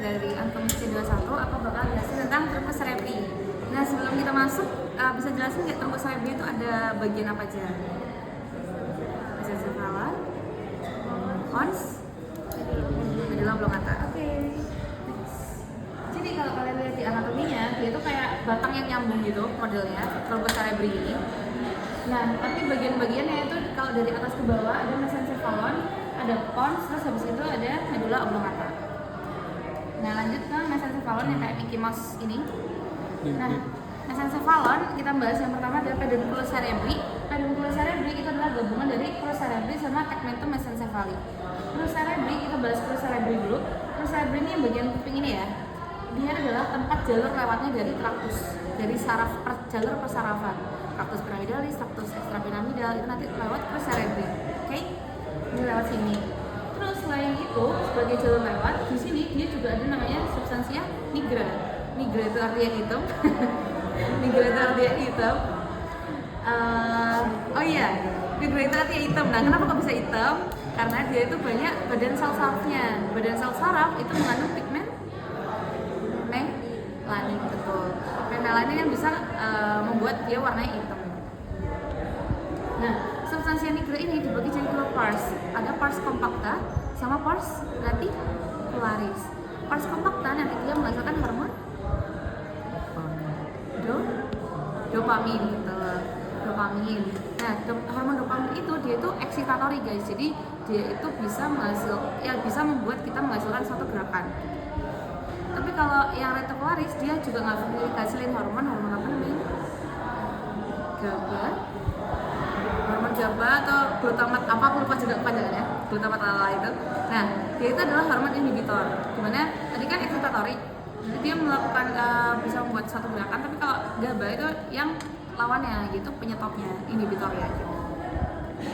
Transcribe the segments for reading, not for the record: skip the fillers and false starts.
dari Ankom C21, aku bakal jelasin tentang truncus cerebri. Nah, sebelum kita masuk, bisa jelasin nggak truncus cerebri itu ada bagian apa aja? Mesencephalon, pons, medulla oblongata. Oke. Jadi kalau kalian lihat di anatominya, dia itu kayak batang yang nyambung gitu modelnya, truncus cerebri ini. Nah, tapi bagian-bagiannya itu kalau dari atas ke bawah ada mesencephalon, ada pons, terus habis itu ada medulla oblongata. Nah, lanjut ke mesencephalon yang kayak Mickey Mouse ini. Nah, mesencephalon kita bahas yang pertama adalah pedunculus cerebri. Pedunculus cerebri itu adalah gabungan dari crus cerebri sama tegmentum mesencephali. Crus cerebri kita bahas crus cerebri dulu. Crus cerebri ini yang bagian kuping ini ya. Dia adalah tempat jalur lewatnya dari traktus, dari saraf jalur persarafan. Traktus piramidalis, traktus ekstrapiramidal itu nanti lewat crus cerebri. Oke? Ini lewat sini. Terus selain itu sebagai jalur lewat di sini dia juga ada namanya substansia nigra. Nigra itu artinya hitam. Nigra itu artinya hitam. Oh iya, nigra itu artinya hitam. Nah, kenapa kok bisa hitam? Karena dia itu banyak badan sel sarafnya. Badan sel saraf itu mengandung pigmen melanin, betul. Pigmen melanin yang bisa membuat dia warnanya hitam. Nah, substansia nigra ini dibagi jadi dua pars. Ada pars compacta sama pars reticularis. Pars compacta nanti dia menghasilkan hormon dopamin gitu. Dopamin. Nah, hormon dopamin itu dia itu excitatory guys. Jadi dia itu bisa membuat kita menghasilkan suatu gerakan. Tapi kalau yang reticularis dia juga ngasilin hormon apa namanya? Hormon GABA atau glutamat apa aku lupa juga kepanjangannya, glutamat itu. Nah, dia itu adalah hormon inhibitor. Dimana tadi kan excitatory, jadi dia melakukan bisa membuat suatu gerakan. Tapi kalau GABA itu yang lawannya gitu, penyetopnya, inhibitornya gitu.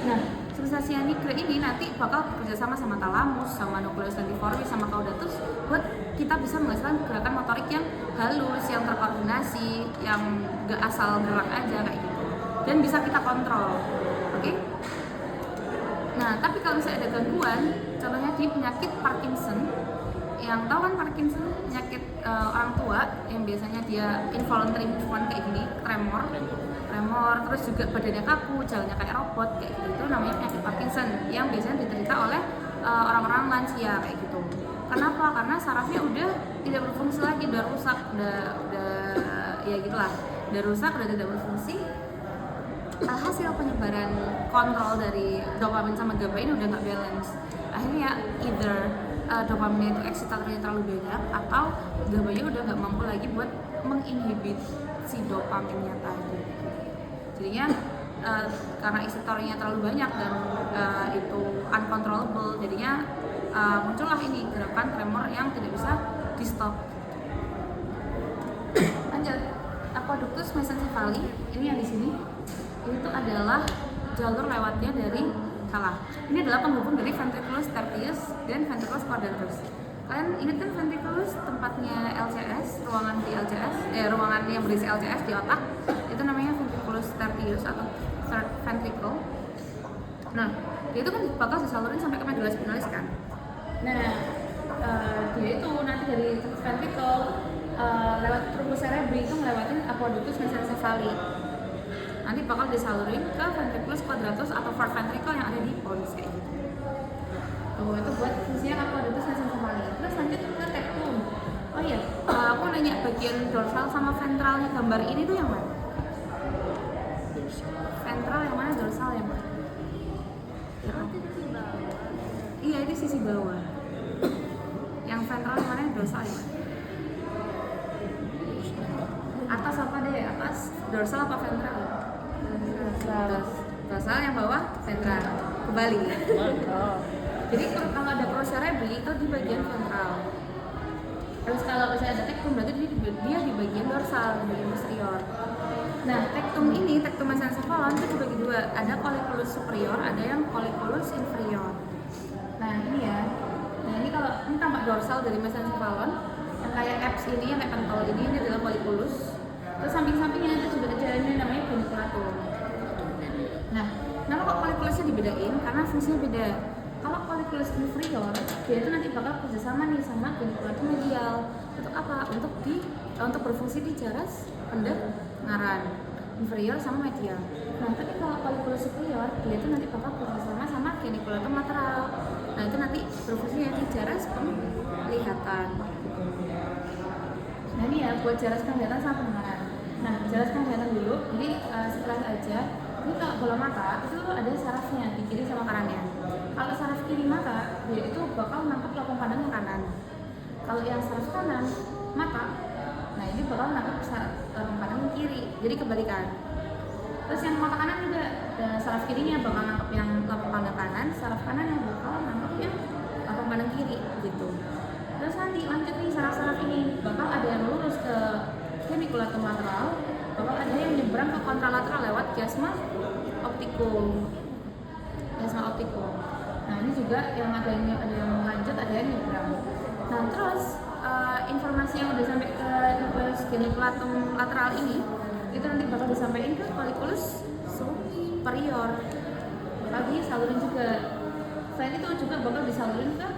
Nah, substansia nigra ini nanti bakal bekerjasama sama thalamus, sama nucleus tendiformis, sama caudatus buat kita bisa menghasilkan gerakan motorik yang halus, yang terkoordinasi, yang gak asal gerak aja kayak gitu. Dan bisa kita kontrol, oke? Nah, tapi kalau misalnya ada gangguan, contohnya di penyakit Parkinson, yang tahu kan Parkinson penyakit orang tua yang biasanya dia involuntary movement kayak gini, tremor, terus juga badannya kaku, jalannya kayak robot kayak gitu, itu namanya penyakit Parkinson yang biasanya diderita oleh orang-orang lansia kayak gitu. Kenapa? Karena sarafnya udah tidak berfungsi lagi, udah rusak, udah ya gitulah, udah rusak, udah tidak berfungsi. Hasil penyebaran kontrol dari dopamin sama GABA ini udah nggak balance. Akhirnya either dopaminnya itu excitatornya terlalu banyak atau GABA-nya udah nggak mampu lagi buat menginhibit si dopaminnya tadi. Jadinya karena excitatornya terlalu banyak dan itu uncontrollable, jadinya muncullah ini gerakan tremor yang tidak bisa di stop. Lanjut, aqueductus mesencephali ini yang di sini. Ini tuh adalah jalur lewatnya dari ini adalah penghubung dari ventriculus tertius dan ventriculus quadratus. Kalian ingat kan ventriculus tempatnya LCS, ruangan di LCS, ruangan yang berisi LCS di otak, itu namanya ventriculus tertius atau third ventricle. Nah, dia itu kan bakal disalurin sampai ke medulla spinalis kan. Nah, dia itu nanti dari ventricle lewat truncus cerebri itu ngelewatin aqueductus mesencephali. Nanti bakal disalurin ke ventriculus quadratus atau fourth ventricle yang ada di pons kayak gitu. Tuh, itu buat fungsinya aqueductus mesencephali. Terus lanjut ke tectum. Oh iya, aku nanya bagian dorsal sama ventralnya gambar ini tuh yang mana? Ventral yang mana, dorsal yang mana? Ya, iya, ini sisi bawah. Yang ventral yang mana, dorsal yang mana? Atas apa deh? Atas dorsal apa ventral? Dorsal yang bawah, ventral. Kembali. Jadi kalau ada crus cerebri itu di bagian ventral. Terus kalau misalnya ada tectum berarti dia di bagian dorsal, di bagian posterior. Nah, tectum ini, tectum mesencephalon itu dibagi dua. Ada colliculus superior, ada yang colliculus inferior. Nah, ini ya. Nah, ini kalau ini tampak dorsal dari mesencephalon yang kayak apse ini, yang kayak pentol ini adalah colliculus. Terus samping-sampingnya itu juga ada ini namanya pedunculatum. Nah, kenapa kok colliculusnya dibedain? Karena fungsinya beda. Kalau colliculus inferior, dia itu nanti bakal kerjasama nih sama geniculatum medial. Untuk apa? Untuk berfungsi di jaras pendengaran inferior sama medial. Nah, tapi kalau colliculus superior, dia itu nanti bakal kerjasama sama geniculatum lateral. Nah, itu nanti berfungsi di jaras penglihatan. Nah, ini ya buat jaras penglihatan sama pendengaran. Nah, jaras penglihatan dulu. Jadi setelah aja. Ini kalau bola mata itu ada sarafnya di kiri sama kanannya. Kalau saraf kiri mata, dia itu bakal nangkap lapang pandang yang kanan. Kalau yang saraf kanan mata, nah ini bakal nangkap lapang pandang yang kiri. Jadi kebalikan. Terus yang mata kanan juga, saraf kirinya bakal nangkap yang lapang pandang kanan, saraf kanan yang bakal nangkap yang lapang pandang kiri, gitu. Terus nanti lanjut nih saraf-saraf ini bakal ada yang lurus ke geniculatum lateral, bakal ada yang nyebrang ke kontralateral lewat chiasma opticum. Nah ini juga yang ada yang lanjut, ada yang nyebrang. Nah terus informasi yang udah sampai ke nukleus geniculatum lateral ini itu nanti bakal disampaikan ke colliculus superior, bakal disalurin juga. Selain itu juga bakal disalurin ke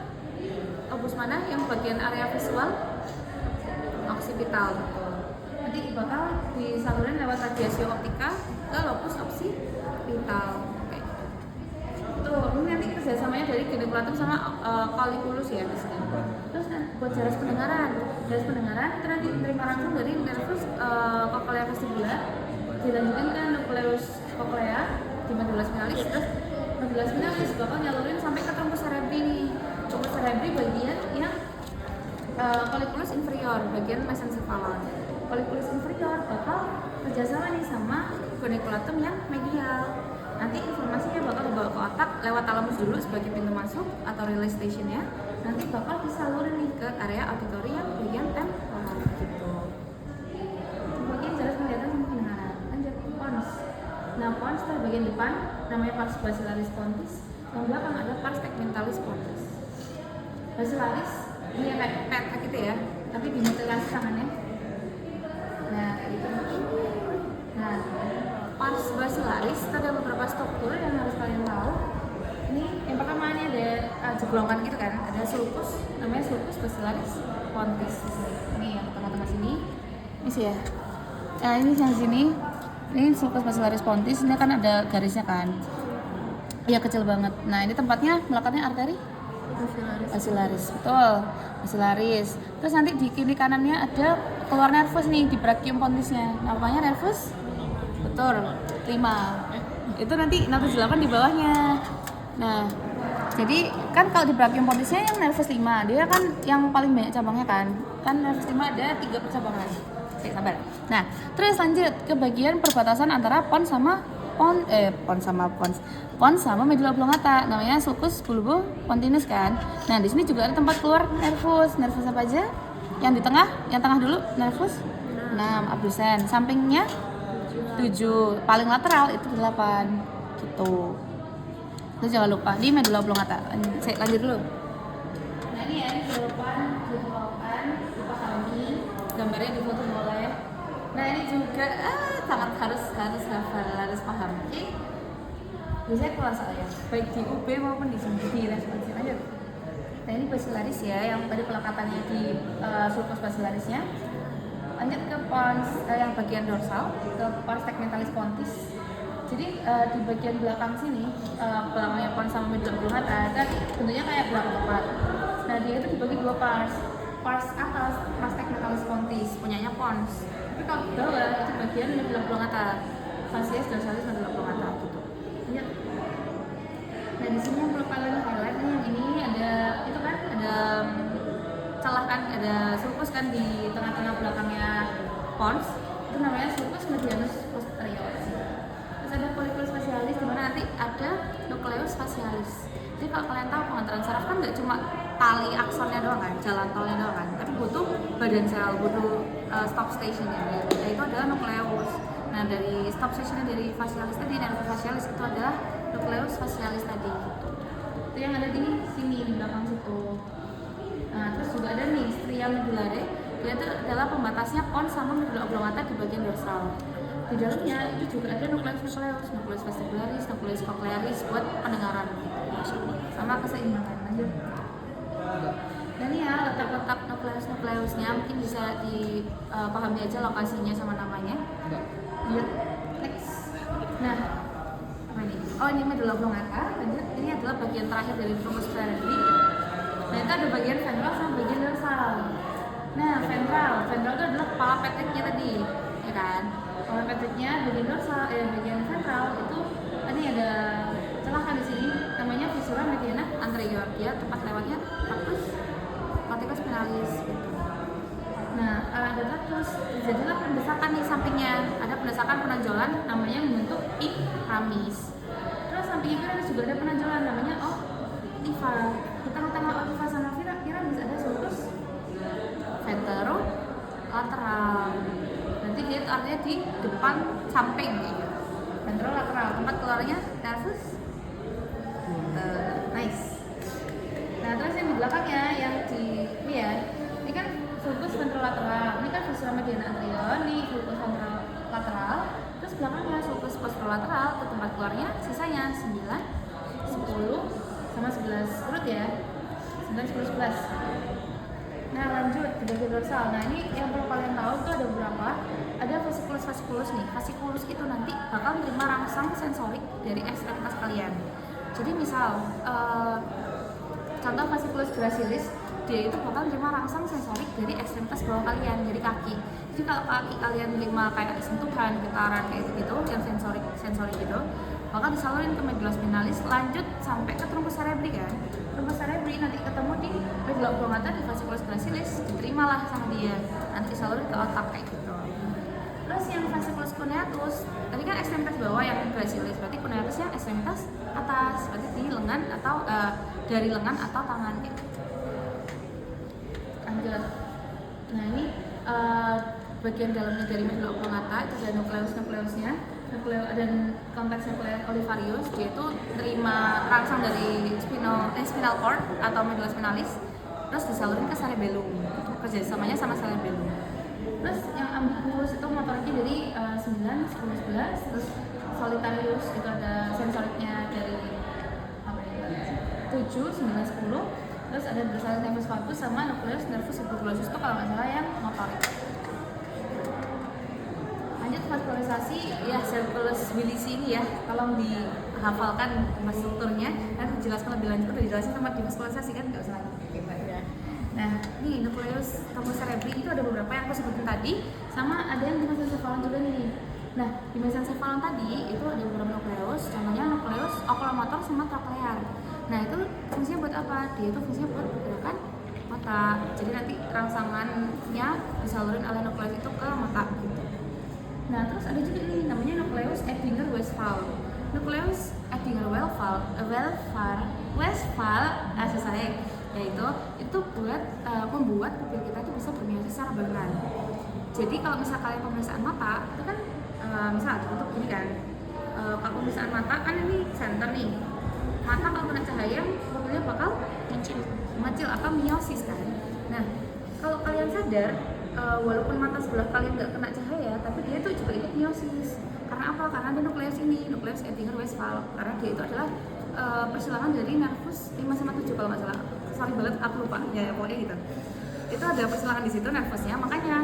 lobus mana yang bagian area visual occipital, betul. Nanti bakal disalurin lewat radiasio optika ke lobus occipital. Tuh, ini nanti kerjasamanya dari geniculatum sama colliculus ya di sini. Terus buat jaras pendengaran itu nanti terima langsung dari nervus cochlea vestibular, dilanjutin ke nucleus cochlea di medulla spinalis, terus medulla spinalis bakal nyalurin sampai ke truncus cerebri nih. Truncus cerebri bagian yang colliculus inferior, bagian mesencephalon. Colliculus inferior bakal kerjasama nih sama geniculatum yang medial. Nanti informasinya bakal dibawa ke otak lewat thalamus dulu sebagai pintu masuk atau relay stationnya. Nanti bakal disalurin nih ke area auditory yang bagian temporal gitu. Bagian jaras penglihatan sama pendengaran. Lanjut pons. Nah pons itu bagian depan namanya pars basilaris pontis. Yang belakang ada pars tegmentalis pontis. Basilaris ini yang kayak pet gitu ya, tapi dimutilasi tangannya. Nah itu. Nah pars basilaris itu ada beberapa struktur yang harus kalian tahu. Ini yang pertama ini ada jeglongan gitu kan, ada sulcus, namanya sulcus basilaris pontis. Ini yang tengah-tengah sini, ini sih ya. Nah ini yang sini, ini sulcus basilaris pontis. Ini kan ada garisnya kan, ya kecil banget. Nah ini tempatnya melekatnya arteri basilaris, betul, basilaris. Terus nanti di kiri kanannya ada keluar nervus nih di brachium pontisnya, namanya nervus. Betul, 5. Itu nanti 678 di bawahnya. Nah, jadi kan kalau di brachium pontisnya yang nervus 5, dia kan yang paling banyak cabangnya kan. Kan nervus 5 ada 3 percabangan. Oke, sabar. Nah, terus lanjut ke bagian perbatasan antara pons sama pons sama medulla oblongata, namanya sulcus bulbopontinus kan. Nah, di sini juga ada tempat keluar nervus. Nervus apa aja? Yang di tengah, yang tengah dulu nervus 6, abdusen. Sampingnya 7, paling lateral itu 8 gitu. Terus jangan lupa di medulla oblongata. Saya lanjut dulu. Nah ini ya, ini dipahami, gambarnya difoto boleh. Nah ini juga sangat harus hafal, harus paham. Oke? Biasanya keluar soalnya, baik di UB maupun di responsi. Lanjut. Nah ini basilaris ya, yang tadi pelekatannya di sulcus basilarisnya. Lanjut ke pons yang bagian dorsal, ke pons tegmentalis pontis. Jadi di bagian belakang sini, belakangnya pons sama medulla oblongata, kan bentuknya kayak belakang ketupat. Nah dia itu dibagi 2 pars. Pars atas, pars tegmentalis pontis, punyanya pons. Tapi kalau di bawah itu bagian medulla oblongata, facies dorsalis medulla oblongata gitu. Lanjut. Nah di sini yang perlu kalian highlight nih, yang ini ada itu kan ada celah kan, ada sulcus kan di tengah-tengah belakangnya pons, itu namanya sulcus medianus posterior. Terus ada colliculus facialis di mana nanti ada nucleus facialis. Jadi kalau kalian tahu pengantaran saraf kan nggak cuma tali aksonnya doang kan, jalan tolnya doang kan, tapi butuh badan sel, butuh stop stationnya, yaitu adalah nucleus. Nah dari stop stationnya dari facialis tadi, nervus facialis itu adalah nucleus facialis tadi. Itu yang ada di sini di belakang situ. Nah, terus juga ada nih stria medullare, dia itu adalah pembatasnya pons sama medulla oblongata di bagian dorsal. Di dalamnya itu juga ada nucleus vestibularis, nucleus coclearis buat pendengaran. sama keseimbangan. Lanjut. Dan ya letak-letak nukleusnya mungkin bisa dipahami aja lokasinya sama namanya. Lanjut. Next. Nah, apa ini? Oh, ini medulla oblongata. Lanjut. Ini adalah bagian terakhir dari truncus cerebri. Nah, itu ada bagian ventral sama bagian dorsal. Nah, ventral itu adalah kepala petriknya tadi, ya kan? Kepala petriknya bagian dorsal, bagian ventral itu ini ada celah kan di sini, namanya fissura mediana anterior. Dia tempat lewatnya corticus spinalis. Gitu. Nah, ada terus jadilah pendesakan di sampingnya, ada pendesakan penonjolan namanya membentuk iramis. Terus samping itu juga ada penonjolan namanya octiva. Di tengah-tengah octiva sama iramis ada sulcus ventrolateral. Nanti dia artinya di depan samping gitu. Ventrolateral, tempat keluarnya nervus. Nice. Nah, terus yang di belakangnya yang di ini kan sulcus ventrolateral. Ini kan fissura mediana anterior, nih sulcus ventrolateral. Terus belakangnya sulcus posterolateral, ke tempat keluarnya sisanya 9, 10 sama 11 urut ya. 9, 10, 11. Nah, lanjut ke bagian dorsal. Nah, ini yang perlu kalian tahu itu ada beberapa. Ada fasciculus nih. Fasciculus itu nanti bakal menerima rangsang sensorik dari ekstremitas kalian. Jadi misal contoh fasciculus gracilis, dia itu bakal menerima rangsang sensorik dari ekstremitas bawah kalian, dari kaki. Jadi kalau kaki kalian menerima kayak sentuhan, getaran kayak gitu, yang sensorik gitu, bakal disalurin ke medulla spinalis, lanjut sampai ke truncus cerebri kan. Truncus cerebri nanti ketemu di medulla oblongata di fasciculus gracilis, diterimalah sama dia, nanti disalurin ke otak kayak gitu. Terus yang fasciculus cuneatus, tadi kan ekstremitas bawah yang gracilis, berarti cuneatusnya ekstremitas atas, berarti di lengan atau dari lengan atau tangan gitu. Lanjut. Nah, ini bagian dalamnya dari medulla oblongata itu ada nukleusnya. Dan konteks olivarius, dia itu terima rangsang dari spinal cord atau medulla spinalis, terus disalurin ke cerebellum, kerjasamanya sama cerebellum. Terus yang ambiguous itu motoriknya dari 9, 10, 11, terus solitarius itu ada sensoriknya dari 7, 9, 10, terus ada dorsalis nervus vagus sama nucleus nervus subcutaneus itu kalau nggak salah yang motorik. Lanjut vascularisasi, ya circulus Willis ini ya, tolong dihafalkan strukturnya dan dijelaskan lebih lanjut, udah dijelasin sama di vascularisasi kan, nggak usah lagi. Nah, nih nucleus truncus cerebri itu ada beberapa yang aku sebutin tadi, sama ada yang di mesencephalon juga nih. Nah, di mesencephalon tadi itu ada beberapa nukleus, contohnya nukleus oculomotor sama troclear. Nah, itu fungsinya buat apa? Dia itu fungsinya buat pergerakan mata. Jadi nanti rangsangannya disalurin oleh nukleus itu ke mata gitu. Nah, terus ada juga nih namanya nukleus Edinger-Westphal. Nukleus Edinger-Westphal susah ya, yaitu itu buat membuat pupil kita itu bisa bermiosis secara barengan. Jadi kalau misal kalian pemeriksaan mata itu kan misal untuk ini kan kalau pemeriksaan mata kan ini center nih, mata kalau kena cahaya pupilnya bakal mengecil atau miosis kan. Nah, kalau kalian sadar walaupun mata sebelah kalian nggak kena cahaya, tapi dia itu juga ikut miosis. Karena apa? Karena ada nukleus ini, nukleus Edinger-Westphal. Karena dia itu adalah persilangan dari nervus 5 sama 7 kalau nggak salah. Sorry banget, aku lupa. Ya pokoknya gitu. Itu ada persilangan di situ nervusnya, makanya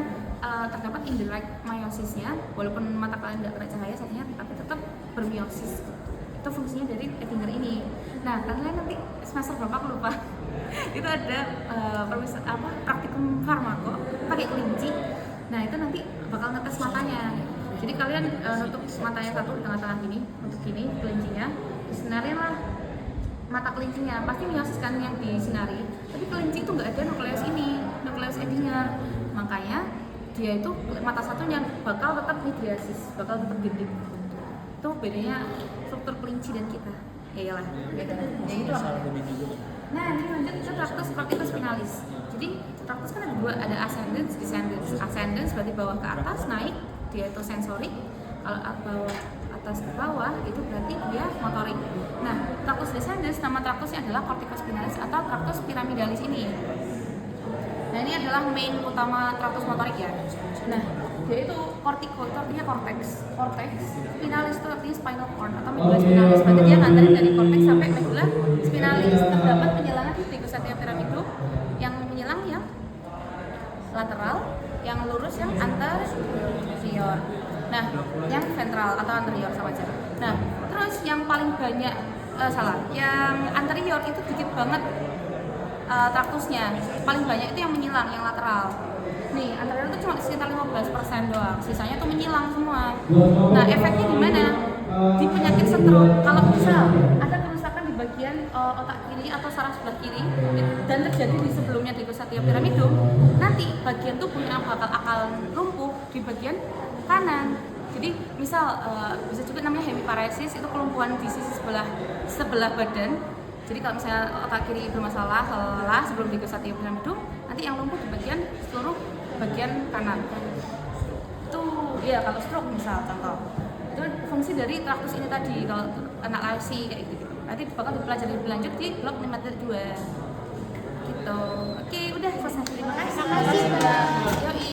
terdapat indirect myosisnya. Walaupun mata kalian nggak kena cahaya saatnya, tapi tetap bermiosis. Itu fungsinya dari Edinger ini. Nah, kalian nanti semester berapa aku lupa. Itu ada praktikum farmako pakai kelinci. Nah, itu nanti bakal ngetes matanya. Jadi kalian nutup matanya satu di tengah-tengah gini, untuk gini kelincinya, disinarin lah mata kelincinya. Pasti miosis kan yang disinari. Tapi kelinci itu nggak ada nukleus ini, nukleus Edinger. Makanya dia itu mata satunya bakal tetap midriasis, bakal tetap gending. Itu bedanya struktur kelinci dan kita. Ya iyalah, beda. Ya itu lah. Nah, ini lanjut ke tractus corticus spinalis. Jadi tractus kan ada dua, ada ascendens, descendens. Ascendens berarti bawah ke atas, naik, dia itu sensorik. Kalau bawah atas ke bawah itu berarti dia motorik. Nah, tractus descendens, nama tractusnya adalah corticus spinalis atau tractus pyramidalis ini. Nah ini adalah main utama traktus motorik ya. Nah dia itu kortiko itu artinya cortex, spinalis itu artinya spinal cord atau medulla spinalis. Berarti dia nganterin dari cortex sampai medulla spinalis. Terdapat penyilangan di Digosatia piramidum yang menyilang yang lateral, yang lurus yang anterior. Nah yang ventral atau anterior sama aja. Nah terus yang paling banyak yang anterior itu dikit banget traktusnya, paling banyak itu yang menyilang, yang lateral. Nih, anterior itu cuma sekitar 15% doang, sisanya tuh menyilang semua. Nah, efeknya gimana? Di penyakit stroke, kalau misal ada kerusakan di bagian otak kiri atau saraf sebelah kiri dan terjadi di sebelumnya Digosatia piramidum, nanti bagian tubuh yang bakal lumpuh di bagian kanan. Jadi misal bisa juga namanya hemiparesis, itu kelumpuhan di sisi sebelah badan. Jadi kalau misalnya otak kiri bermasalah, lelah sebelum Digosatia piramidum, nanti yang lumpuh di bagian seluruh bagian kanan. Itu ya kalau stroke misal contoh. Itu fungsi dari traktus ini tadi kalau anak lasi kayak gitu. Nanti bakal dipelajari lebih lanjut di blog 5.2. Gitu.